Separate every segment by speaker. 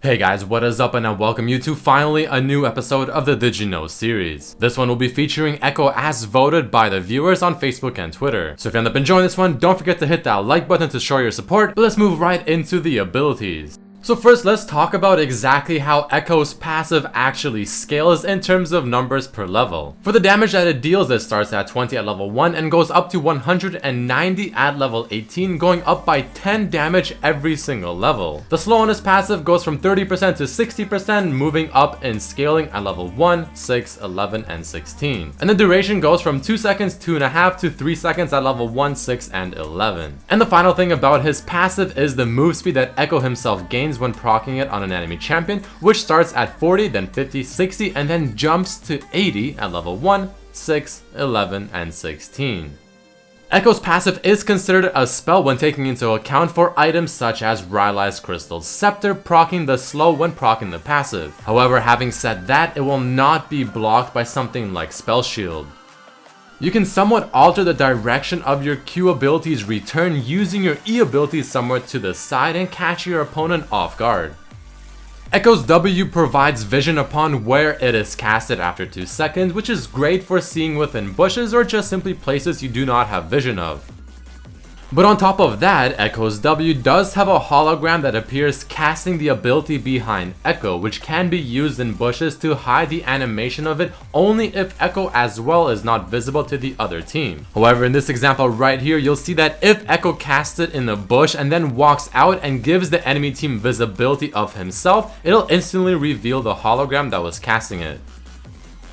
Speaker 1: Hey guys, what is up, and I welcome you to finally a new episode of the Did You Know series. This one will be featuring Ekko as voted by the viewers on Facebook and Twitter. So if you end up enjoying this one, don't forget to hit that like button to show your support, but let's move right into the abilities. So first, let's talk about exactly how Ekko's passive actually scales in terms of numbers per level. For the damage that it deals, it starts at 20 at level 1 and goes up to 190 at level 18, going up by 10 damage every single level. The slow on his passive goes from 30% to 60%, moving up in scaling at level 1, 6, 11, and 16. And the duration goes from 2 seconds, 2.5 to 3 seconds at level 1, 6, and 11. And the final thing about his passive is the move speed that Ekko himself gains when proccing it on an enemy champion, which starts at 40, then 50, 60, and then jumps to 80 at level 1, 6, 11, and 16. Ekko's passive is considered a spell when taking into account for items such as Riot Crystal's Scepter, proccing the slow when proccing the passive. However, having said that, it will not be blocked by something like Spell Shield. You can somewhat alter the direction of your Q ability's return using your E ability somewhere to the side and catch your opponent off guard. Ekko's W provides vision upon where it is casted after 2 seconds, which is great for seeing within bushes or just simply places you do not have vision of. But on top of that, Ekko's W does have a hologram that appears casting the ability behind Ekko, which can be used in bushes to hide the animation of it only if Ekko as well is not visible to the other team. However, in this example right here, you'll see that if Ekko casts it in the bush and then walks out and gives the enemy team visibility of himself, it'll instantly reveal the hologram that was casting it.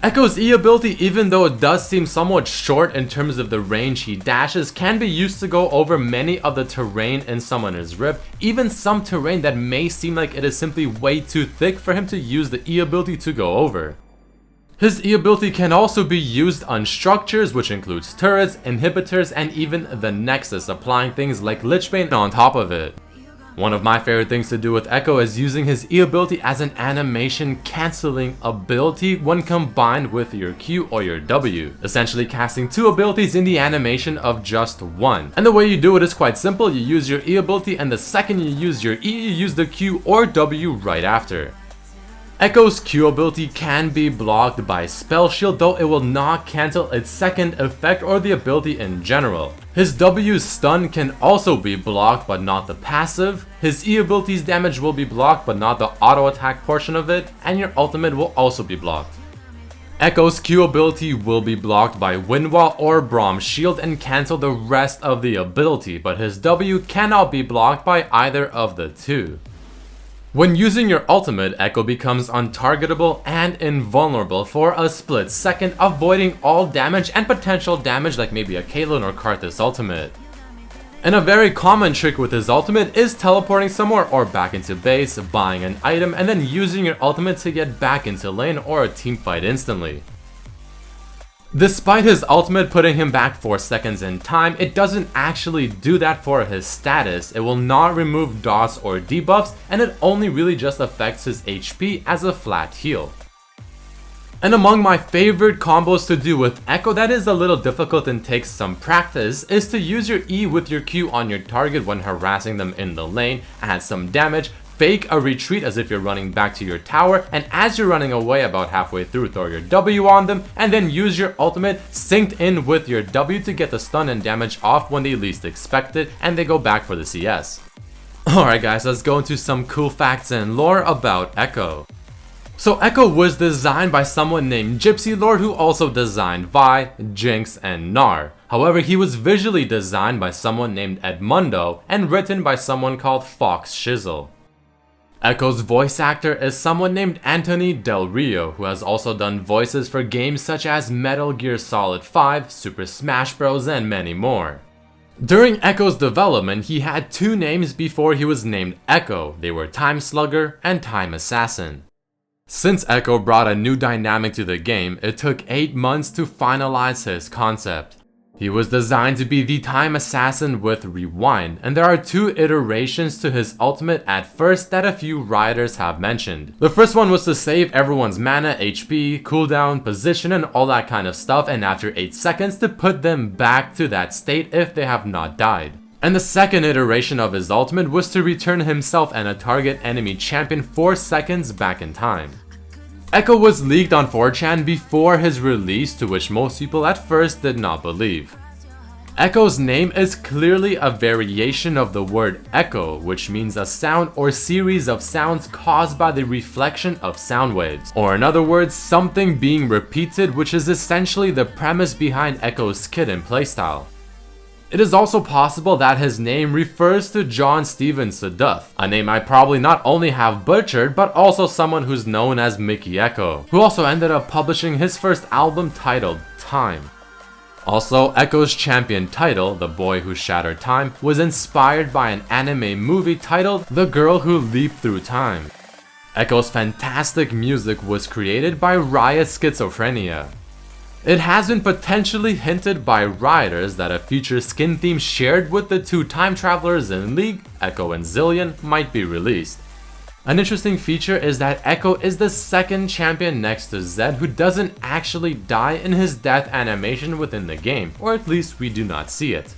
Speaker 1: Ekko's E ability, even though it does seem somewhat short in terms of the range he dashes, can be used to go over many of the terrain in Summoner's Rift, even some terrain that may seem like it is simply way too thick for him to use the E ability to go over. His E ability can also be used on structures, which includes turrets, inhibitors, and even the Nexus, applying things like Lich Bane on top of it. One of my favorite things to do with Ekko is using his E ability as an animation cancelling ability when combined with your Q or your W, essentially casting 2 abilities in the animation of just one. And the way you do it is quite simple. You use your E ability, and the second you use your E, you use the Q or W right after. Ekko's Q ability can be blocked by Spell Shield, though it will not cancel its second effect or the ability in general. His W's stun can also be blocked, but not the passive. His E ability's damage will be blocked, but not the auto attack portion of it, and your ultimate will also be blocked. Ekko's Q ability will be blocked by Wind Wall or Brahm's Shield and cancel the rest of the ability, but his W cannot be blocked by either of the two. When using your ultimate, Ekko becomes untargetable and invulnerable for a split second, avoiding all damage and potential damage like maybe a Caitlyn or Karthus ultimate. And a very common trick with his ultimate is teleporting somewhere or back into base, buying an item, and then using your ultimate to get back into lane or a team fight instantly. Despite his ultimate putting him back 4 seconds in time, it doesn't actually do that for his status. It will not remove dots or debuffs, and it only really just affects his HP as a flat heal. And among my favorite combos to do with Ekko that is a little difficult and takes some practice is to use your E with your Q on your target when harassing them in the lane, add some damage, fake a retreat as if you're running back to your tower, and as you're running away about halfway through, throw your W on them, and then use your ultimate synced in with your W to get the stun and damage off when they least expect it, and they go back for the CS. Alright guys, let's go into some cool facts and lore about Ekko. So Ekko was designed by someone named Gypsy Lord, who also designed Vi, Jinx, and Gnar. However, he was visually designed by someone named Edmundo and written by someone called Fox Shizzle. Ekko's voice actor is someone named Anthony Del Rio, who has also done voices for games such as Metal Gear Solid 5, Super Smash Bros, and many more. During Ekko's development, he had 2 names before he was named Ekko. They were Time Slugger and Time Assassin. Since Ekko brought a new dynamic to the game, it took 8 months to finalize his concept. He was designed to be the Time Assassin with Rewind, and there are 2 iterations to his ultimate at first that a few rioters have mentioned. The first one was to save everyone's mana, HP, cooldown, position, and all that kind of stuff, and after 8 seconds to put them back to that state if they have not died. And the second iteration of his ultimate was to return himself and a target enemy champion 4 seconds back in time. Ekko was leaked on 4chan before his release, to which most people at first did not believe. Ekko's name is clearly a variation of the word echo, which means a sound or series of sounds caused by the reflection of sound waves, or in other words, something being repeated, which is essentially the premise behind Ekko's kit and playstyle. It is also possible that his name refers to John Steven Seduth, a name I probably not only have butchered, but also someone who's known as Mickey Ekko, who also ended up publishing his first album titled Time. Also, Ekko's champion title, The Boy Who Shattered Time, was inspired by an anime movie titled The Girl Who Leaped Through Time. Ekko's fantastic music was created by Riot Scherzophrenia. It has been potentially hinted by rioters that a future skin theme shared with the two time travelers in League, Ekko and Zillion, might be released. An interesting feature is that Ekko is the second champion next to Zed who doesn't actually die in his death animation within the game, or at least we do not see it.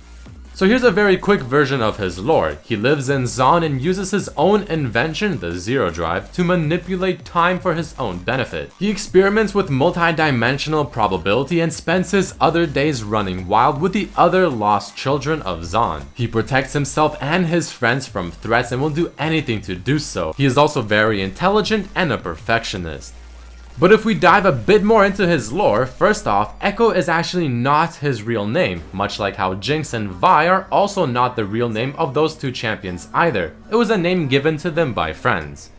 Speaker 1: So here's a very quick version of his lore. He lives in Zaun and uses his own invention, the Zero Drive, to manipulate time for his own benefit. He experiments with multi-dimensional probability and spends his other days running wild with the other lost children of Zaun. He protects himself and his friends from threats and will do anything to do so. He is also very intelligent and a perfectionist. But if we dive a bit more into his lore, first off, Ekko is actually not his real name, much like how Jinx and Vi are also not the real name of those two champions either. It was a name given to them by friends.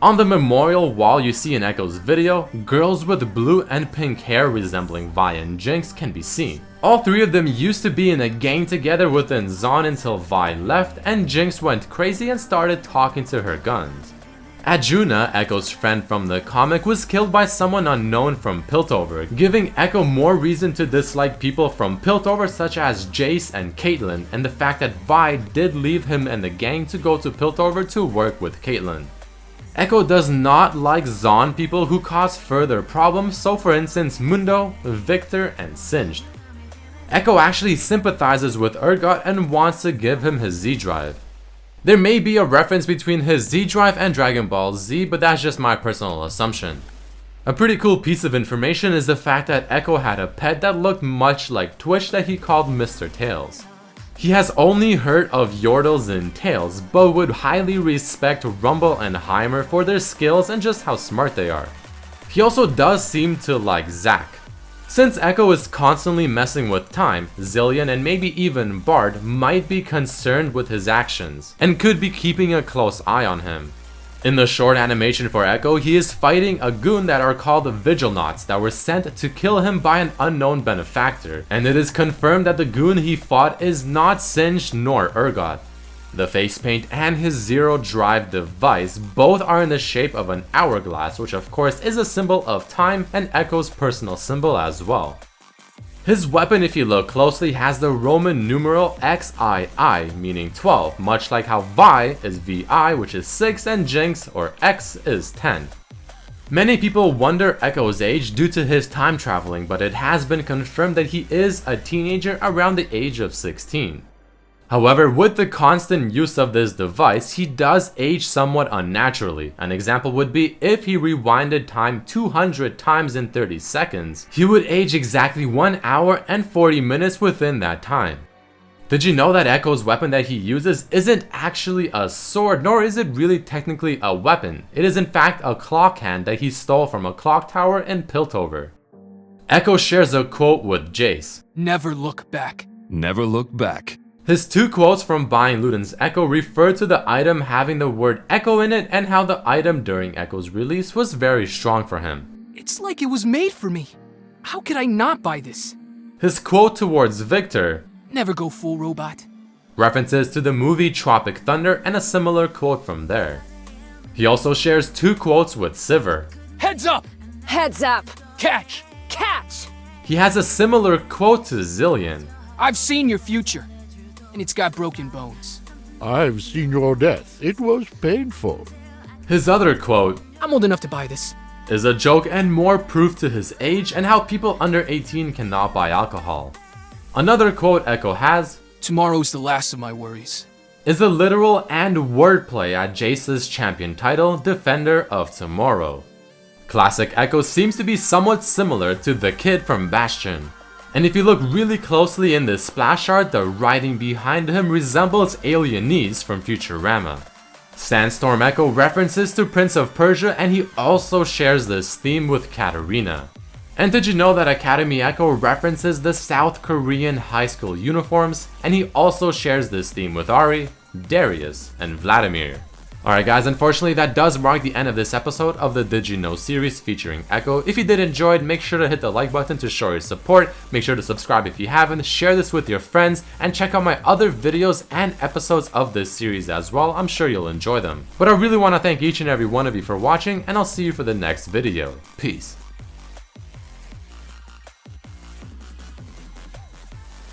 Speaker 1: On the memorial wall you see in Ekko's video, girls with blue and pink hair resembling Vi and Jinx can be seen. All three of them used to be in a gang together within Zaun until Vi left and Jinx went crazy and started talking to her guns. Arjuna, Ekko's friend from the comic, was killed by someone unknown from Piltover, giving Ekko more reason to dislike people from Piltover such as Jace and Caitlyn, and the fact that Vi did leave him and the gang to go to Piltover to work with Caitlyn. Ekko does not like Zaun people who cause further problems, so for instance Mundo, Victor, and Singed. Ekko actually sympathizes with Urgot and wants to give him his Z-Drive. There may be a reference between his Z-Drive and Dragon Ball Z, but that's just my personal assumption. A pretty cool piece of information is the fact that Ekko had a pet that looked much like Twitch that he called Mr. Tails. He has only heard of Yordles and Tails, but would highly respect Rumble and Heimer for their skills and just how smart they are. He also does seem to like Zack. Since Ekko is constantly messing with time, Zillion and maybe even Bard might be concerned with his actions, and could be keeping a close eye on him. In the short animation for Ekko, he is fighting a goon that are called Vigilnauts that were sent to kill him by an unknown benefactor, and it is confirmed that the goon he fought is not Singed nor Urgot. The face paint and his Zero Drive device both are in the shape of an hourglass, which of course is a symbol of time and Ekko's personal symbol as well. His weapon, if you look closely, has the Roman numeral XII, meaning 12, much like how Vi is VI, which is 6, and Jinx, or X, is 10. Many people wonder Ekko's age due to his time traveling, but it has been confirmed that he is a teenager around the age of 16. However, with the constant use of this device, he does age somewhat unnaturally. An example would be if he rewinded time 200 times in 30 seconds, he would age exactly 1 hour and 40 minutes within that time. Did you know that Ekko's weapon that he uses isn't actually a sword, nor is it really technically a weapon? It is in fact a clock hand that he stole from a clock tower in Piltover. Ekko shares a quote with Jace.
Speaker 2: Never look back.
Speaker 3: Never look back.
Speaker 1: His two quotes from buying Luden's Ekko refer to the item having the word Ekko in it and how the item during Ekko's release was very strong for him.
Speaker 2: It's like it was made for me. How could I not buy this?
Speaker 1: His quote towards Victor,
Speaker 2: Never go full robot.
Speaker 1: references to the movie Tropic Thunder and a similar quote from there. He also shares two quotes with Sivir.
Speaker 2: Heads up!
Speaker 4: Heads up!
Speaker 2: Catch!
Speaker 4: Catch!
Speaker 1: He has a similar quote to Zillion.
Speaker 2: I've seen your future, and it's got broken bones.
Speaker 5: I've seen your death. It was painful.
Speaker 1: His other quote
Speaker 2: I'm old enough to buy this.
Speaker 1: is a joke and more proof to his age and how people under 18 cannot buy alcohol. Another quote Ekko has,
Speaker 2: Tomorrow's the last of my worries.
Speaker 1: Is the literal and wordplay at Jace's champion title, Defender of Tomorrow. Classic Ekko seems to be somewhat similar to the kid from Bastion. And if you look really closely in this splash art, the writing behind him resembles Alienese from Futurama. Sandstorm Ekko references to Prince of Persia, and he also shares this theme with Katarina. And did you know that Academy Ekko references the South Korean high school uniforms, and he also shares this theme with Ari, Darius, and Vladimir. Alright guys, unfortunately that does mark the end of this episode of the Did You Know series featuring Ekko. If you did enjoy it, make sure to hit the like button to show your support, make sure to subscribe if you haven't, share this with your friends, and check out my other videos and episodes of this series as well. I'm sure you'll enjoy them. But I really want to thank each and every one of you for watching, and I'll see you for the next video. Peace.